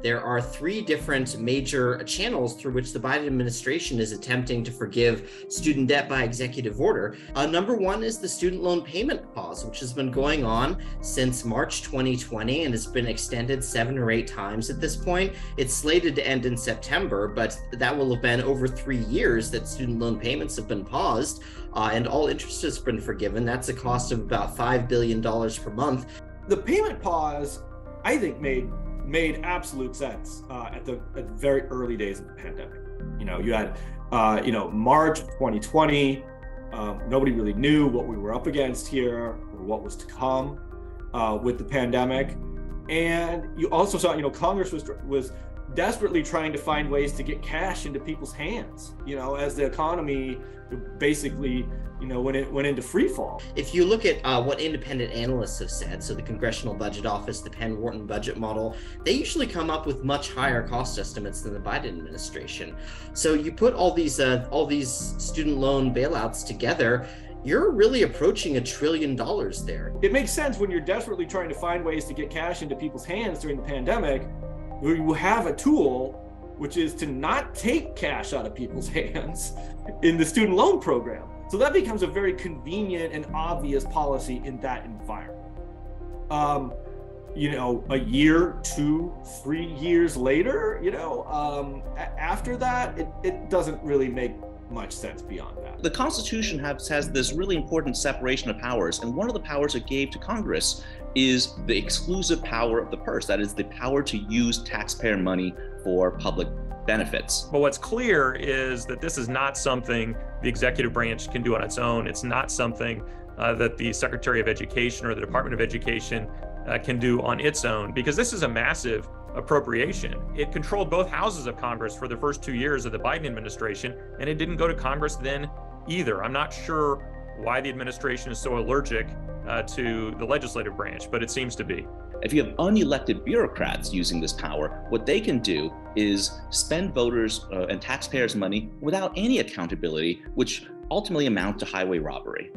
there are three different major channels through which the Biden administration is attempting to forgive student debt by executive order. Number one is the student loan payment pause, which has been going on since March 2020 and has been extended 7 or 8 times at this point. It's slated to end in September, but that will have been over 3 years that student loan payments have been paused, and all interest has been forgiven. That's a cost of about $5 billion per month. The payment pause, I think, made absolute sense at the very early days of the pandemic. You had March of 2020. Nobody really knew what we were up against here or what was to come with the pandemic. And you also saw, Congress was desperately trying to find ways to get cash into people's hands, as the economy basically, when it went into free fall. If you look at what independent analysts have said, so the Congressional Budget Office, the Penn-Wharton budget model, they usually come up with much higher cost estimates than the Biden administration. So you put all these student loan bailouts together, you're really approaching $1 trillion there. It makes sense when you're desperately trying to find ways to get cash into people's hands during the pandemic, where you have a tool, which is to not take cash out of people's hands in the student loan program. So that becomes a very convenient and obvious policy in that environment. A year, 2, 3 years later, after that, it doesn't really make much sense beyond that. The Constitution has this really important separation of powers, and one of the powers it gave to Congress is the exclusive power of the purse. That is the power to use taxpayer money for public benefits. But what's clear is that this is not something the executive branch can do on its own. It's not something that the Secretary of Education or the Department of Education can do on its own, because this is a massive appropriation. It controlled both houses of Congress for the first 2 years of the Biden administration, and it didn't go to Congress then either. I'm not sure why the administration is so allergic to the legislative branch, but it seems to be. If you have unelected bureaucrats using this power, what they can do is spend voters and taxpayers' money without any accountability, which ultimately amount to highway robbery.